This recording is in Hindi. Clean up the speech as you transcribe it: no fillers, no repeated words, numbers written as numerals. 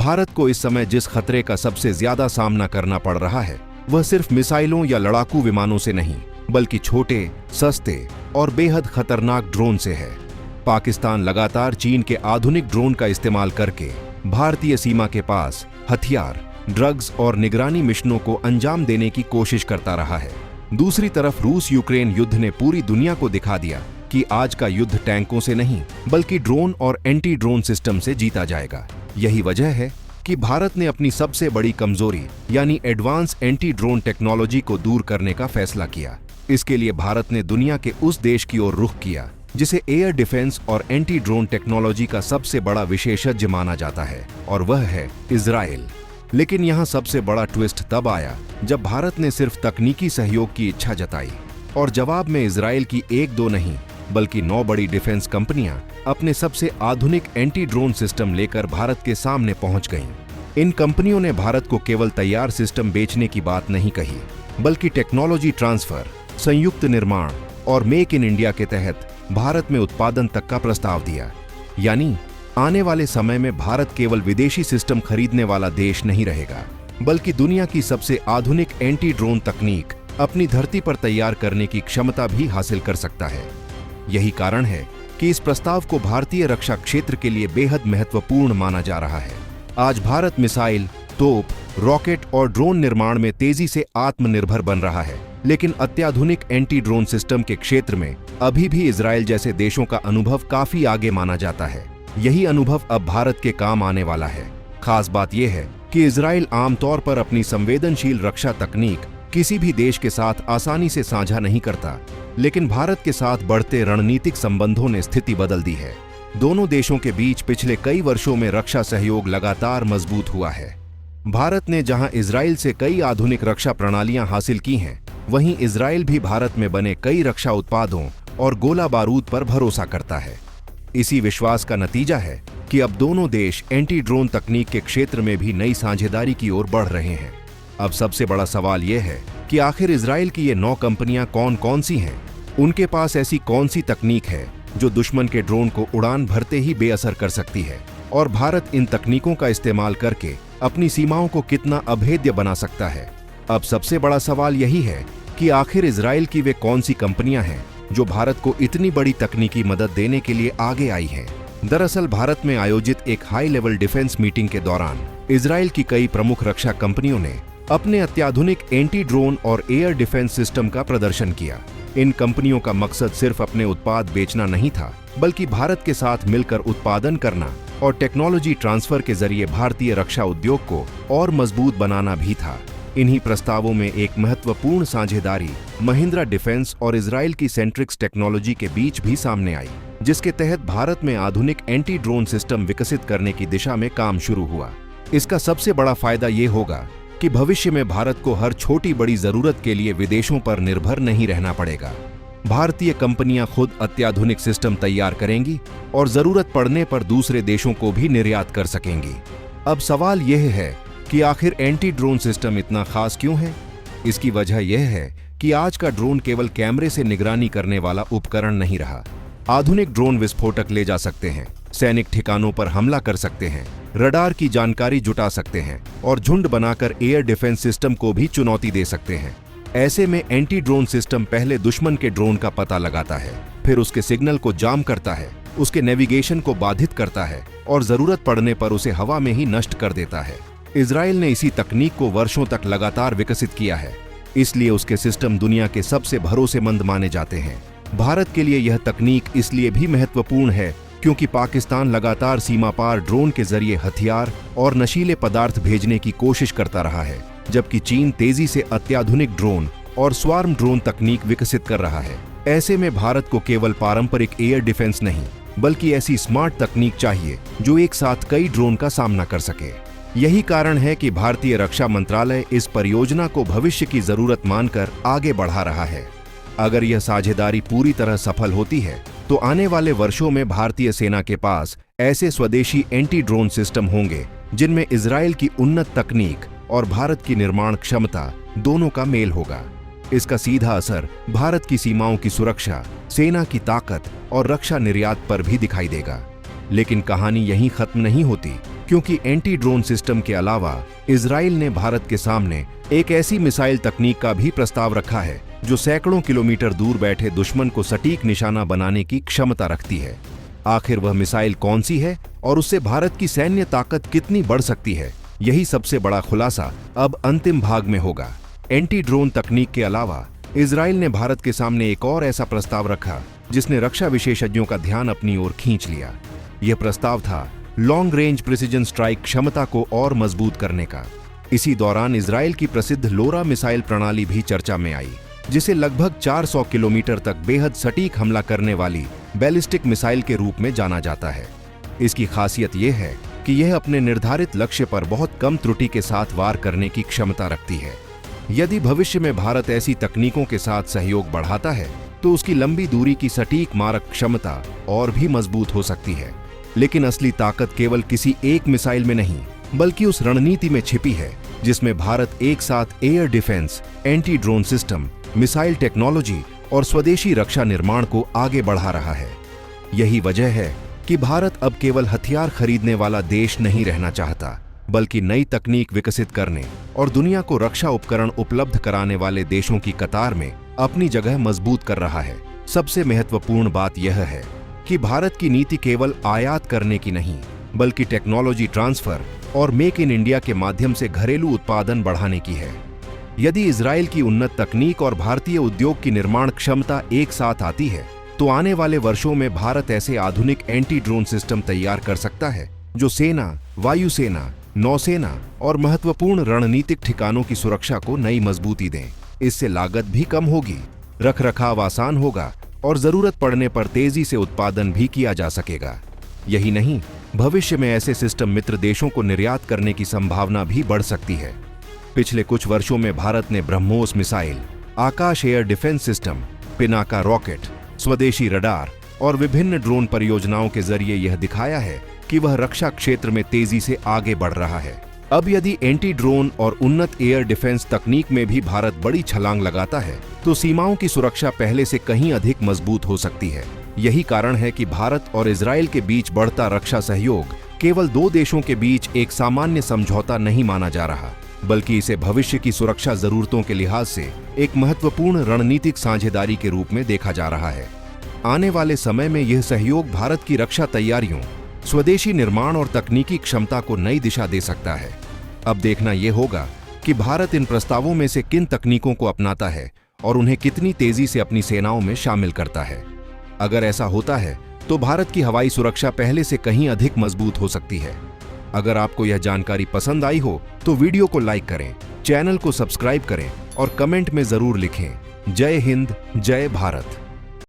भारत को इस समय जिस खतरे का सबसे ज्यादा सामना करना पड़ रहा है वह सिर्फ मिसाइलों या लड़ाकू विमानों से नहीं, बल्कि छोटे, सस्ते और बेहद खतरनाक ड्रोन से है। पाकिस्तान लगातार चीन के आधुनिक ड्रोन का इस्तेमाल करके भारतीय सीमा के पास हथियार, ड्रग्स और निगरानी मिशनों को अंजाम देने की कोशिश करता रहा है। दूसरी तरफ रूस यूक्रेन युद्ध ने पूरी दुनिया को दिखा दिया कि आज का युद्ध टैंकों से नहीं, बल्कि ड्रोन और एंटी ड्रोन सिस्टम से जीता जाएगा। यही वजह है कि भारत ने अपनी सबसे बड़ी कमजोरी यानी एडवांस एंटी ड्रोन टेक्नोलॉजी को दूर करने का फैसला किया। इसके लिए भारत ने दुनिया के उस देश की ओर रुख किया जिसे एयर डिफेंस और एंटी ड्रोन टेक्नोलॉजी का सबसे बड़ा विशेषज्ञ माना जाता है, और वह है इजराइल। लेकिन यहाँ सबसे बड़ा ट्विस्ट तब आया जब भारत ने सिर्फ तकनीकी सहयोग की इच्छा जताई और जवाब में इजराइल की 1-2 नहीं बल्कि 9 बड़ी डिफेंस कंपनियां अपने सबसे आधुनिक एंटी ड्रोन सिस्टम लेकर भारत के सामने पहुंच गईं। इन कंपनियों ने भारत को केवल तैयार सिस्टम बेचने की बात नहीं कही, बल्कि टेक्नोलॉजी ट्रांसफर, संयुक्त निर्माण और मेक इन इंडिया के तहत भारत में उत्पादन तक का प्रस्ताव दिया। यानी आने वाले समय में भारत केवल विदेशी सिस्टम खरीदने वाला देश नहीं रहेगा, बल्कि दुनिया की सबसे आधुनिक एंटी ड्रोन तकनीक अपनी धरती पर तैयार करने की क्षमता भी हासिल कर सकता है। यही कारण है कि इस प्रस्ताव को भारतीय रक्षा क्षेत्र के लिए बेहद महत्वपूर्ण माना जा रहा है। आज भारत मिसाइल, तोप, रॉकेट और ड्रोन निर्माण में तेजी से आत्मनिर्भर बन रहा है, लेकिन अत्याधुनिक एंटी ड्रोन सिस्टम के क्षेत्र में अभी भी इजराइल जैसे देशों का अनुभव काफी आगे माना जाता है। यही अनुभव अब भारत के काम आने वाला है। खास बात यह है कि इजराइल आमतौर पर अपनी संवेदनशील रक्षा तकनीक किसी भी देश के साथ आसानी से साझा नहीं करता, लेकिन भारत के साथ बढ़ते रणनीतिक संबंधों ने स्थिति बदल दी है। दोनों देशों के बीच पिछले कई वर्षों में रक्षा सहयोग लगातार मजबूत हुआ है। भारत ने जहां इजराइल से कई आधुनिक रक्षा प्रणालियां हासिल की हैं, वहीं इजराइल भी भारत में बने कई रक्षा उत्पादों और गोला बारूद पर भरोसा करता है। इसी विश्वास का नतीजा है कि अब दोनों देश एंटी ड्रोन तकनीक के क्षेत्र में भी नई साझेदारी की ओर बढ़ रहे हैं। अब सबसे बड़ा सवाल यह है कि आखिर इजराइल की ये 9 कंपनियां कौन कौन सी हैं? उनके पास ऐसी कौन सी तकनीक है जो दुश्मन के ड्रोन को उड़ान भरते ही बेअसर कर सकती है? और भारत इन तकनीकों का इस्तेमाल करके अपनी सीमाओं को कितना अभेद्य बना सकता है? अब सबसे बड़ा सवाल यही है कि आखिर इजराइल की वे कौन सी कंपनियां हैं जो भारत को इतनी बड़ी तकनीकी मदद देने के लिए आगे आई हैं। दरअसल भारत में आयोजित एक हाई लेवल डिफेंस मीटिंग के दौरान इजराइल की कई प्रमुख रक्षा कंपनियों ने अपने अत्याधुनिक एंटी ड्रोन और एयर डिफेंस सिस्टम का प्रदर्शन किया। इन कंपनियों का मकसद सिर्फ अपने उत्पाद बेचना नहीं था, बल्कि भारत के साथ मिलकर उत्पादन करना और टेक्नोलॉजी ट्रांसफर के जरिए भारतीय रक्षा उद्योग को और मजबूत बनाना भी था। इन्हीं प्रस्तावों में एक महत्वपूर्ण साझेदारी महिंद्रा डिफेंस और इजराइल की सेंट्रिक्स टेक्नोलॉजी के बीच भी सामने आई, जिसके तहत भारत में आधुनिक एंटी ड्रोन सिस्टम विकसित करने की दिशा में काम शुरू हुआ। इसका सबसे बड़ा फायदा ये होगा कि भविष्य में भारत को हर छोटी बड़ी जरूरत के लिए विदेशों पर निर्भर नहीं रहना पड़ेगा। भारतीय कंपनियां खुद अत्याधुनिक सिस्टम तैयार करेंगी और जरूरत पड़ने पर दूसरे देशों को भी निर्यात कर सकेंगी। अब सवाल यह है कि आखिर एंटी ड्रोन सिस्टम इतना खास क्यों है? इसकी वजह यह है कि आज का ड्रोन केवल कैमरे से निगरानी करने वाला उपकरण नहीं रहा। आधुनिक ड्रोन विस्फोटक ले जा सकते हैं, सैनिक ठिकानों पर हमला कर सकते हैं, रडार की जानकारी जुटा सकते हैं और झुंड बनाकर एयर डिफेंस सिस्टम को भी चुनौती दे सकते हैं। ऐसे में एंटी ड्रोन सिस्टम पहले दुश्मन के ड्रोन का पता लगाता है, फिर उसके सिग्नल को जाम करता है, उसके नेविगेशन को बाधित करता है और जरूरत पड़ने पर उसे हवा में ही नष्ट कर देता है। इजराइल ने इसी तकनीक को वर्षों तक लगातार विकसित किया है, इसलिए उसके सिस्टम दुनिया के सबसे भरोसेमंद माने जाते हैं। भारत के लिए यह तकनीक इसलिए भी महत्वपूर्ण है क्योंकि पाकिस्तान लगातार सीमा पार ड्रोन के जरिए हथियार और नशीले पदार्थ भेजने की कोशिश करता रहा है, जबकि चीन तेजी से अत्याधुनिक ड्रोन और स्वार्म ड्रोन तकनीक विकसित कर रहा है। ऐसे में भारत को केवल पारंपरिक एयर डिफेंस नहीं, बल्कि ऐसी स्मार्ट तकनीक चाहिए जो एक साथ कई ड्रोन का सामना कर सके। यही कारण है कि भारतीय रक्षा मंत्रालय इस परियोजना को भविष्य की जरूरत मानकर आगे बढ़ा रहा है। अगर यह साझेदारी पूरी तरह सफल होती है तो आने वाले वर्षों में भारतीय सेना के पास ऐसे स्वदेशी एंटी ड्रोन सिस्टम होंगे जिनमें इजराइल की उन्नत तकनीक और भारत की निर्माण क्षमता दोनों का मेल होगा। इसका सीधा असर भारत की सीमाओं की सुरक्षा, सेना की ताकत और रक्षा निर्यात पर भी दिखाई देगा। लेकिन कहानी यहीं खत्म नहीं होती, क्योंकि एंटी ड्रोन सिस्टम के अलावा इजराइल ने भारत के सामने एक ऐसी मिसाइल तकनीक का भी प्रस्ताव रखा है जो सैकड़ों किलोमीटर दूर बैठे दुश्मन को सटीक निशाना बनाने की क्षमता रखती है। आखिर वह मिसाइल कौन सी है और उससे भारत की सैन्य ताकत कितनी बढ़ सकती है, यही सबसे बड़ा खुलासा अब अंतिम भाग में होगा। एंटी ड्रोन तकनीक के अलावा इजराइल ने भारत के सामने एक और ऐसा प्रस्ताव रखा जिसने रक्षा विशेषज्ञों का ध्यान अपनी ओर खींच लिया। यह प्रस्ताव था लॉन्ग रेंज प्रिसिजन स्ट्राइक क्षमता को और मजबूत करने का। इसी दौरान इजराइल की प्रसिद्ध लोरा मिसाइल प्रणाली भी चर्चा में आई, जिसे लगभग 400 किलोमीटर तक बेहद सटीक हमला करने वाली बैलिस्टिक मिसाइल के रूप में जाना जाता है। इसकी खासियत यह है कि यह अपने निर्धारित लक्ष्य पर बहुत कम त्रुटि के साथ वार करने की क्षमता रखती है। यदि भविष्य में भारत ऐसी तकनीकों के साथ सहयोग बढ़ाता है तो उसकी लंबी दूरी की सटीक मारक क्षमता और भी मजबूत हो सकती है। लेकिन असली ताकत केवल किसी एक मिसाइल में नहीं, बल्कि उस रणनीति में छिपी है जिसमें भारत एक साथ air defence, anti drone system, missile technology और स्वदेशी रक्षा निर्माण को आगे बढ़ा रहा है। यही वजह है कि भारत अब केवल हथियार खरीदने वाला देश नहीं रहना चाहता, बल्कि नई तकनीक विकसित करने और दुनिया को रक्षा उपकरण उपलब्ध कराने वाले देशों की कतार में अपनी जगह मजबूत कर रहा है। सबसे महत्वपूर्ण बात यह है कि भारत की नीति केवल आयात करने की नहीं, बल्कि टेक्नोलॉजी ट्रांसफर और मेक इन इंडिया के माध्यम से घरेलू उत्पादन बढ़ाने की है। यदि इजराइल की उन्नत तकनीक और भारतीय उद्योग की निर्माण क्षमता एक साथ आती है तो आने वाले वर्षों में भारत ऐसे आधुनिक एंटी ड्रोन सिस्टम तैयार कर सकता है जो सेना, वायुसेना, नौसेना और महत्वपूर्ण रणनीतिक ठिकानों की सुरक्षा को नई मजबूती दें। इससे लागत भी कम होगी, रखरखाव आसान होगा और जरूरत पड़ने पर तेजी से उत्पादन भी किया जा सकेगा। यही नहीं, भविष्य में ऐसे सिस्टम मित्र देशों को निर्यात करने की संभावना भी बढ़ सकती है। पिछले कुछ वर्षों में भारत ने BrahMos missile, Akash air defence system, Pinaka rocket, स्वदेशी रडार और विभिन्न ड्रोन परियोजनाओं के जरिए यह दिखाया है कि वह रक्षा क्षेत्र में तेजी से आगे बढ़ रहा है। अब यदि एंटी ड्रोन और उन्नत एयर डिफेंस तकनीक में भी भारत बड़ी छलांग लगाता है तो सीमाओं की सुरक्षा पहले से कहीं अधिक मजबूत हो सकती है। यही कारण है कि भारत और इजराइल के बीच बढ़ता रक्षा सहयोग केवल दो देशों के बीच एक सामान्य समझौता नहीं माना जा रहा, बल्कि इसे भविष्य की सुरक्षा जरूरतों के लिहाज से एक महत्वपूर्ण रणनीतिक साझेदारी के रूप में देखा जा रहा है। आने वाले समय में यह सहयोग भारत की रक्षा तैयारियों, स्वदेशी निर्माण और तकनीकी क्षमता को नई दिशा दे सकता है। अब देखना यह होगा कि भारत इन प्रस्तावों में से किन तकनीकों को अपनाता है और उन्हें कितनी तेजी से अपनी सेनाओं में शामिल करता है। अगर ऐसा होता है तो भारत की हवाई सुरक्षा पहले से कहीं अधिक मजबूत हो सकती है। अगर आपको यह जानकारी पसंद आई हो तो वीडियो को लाइक करें, चैनल को सब्सक्राइब करें और कमेंट में जरूर लिखें। जय हिंद, जय भारत।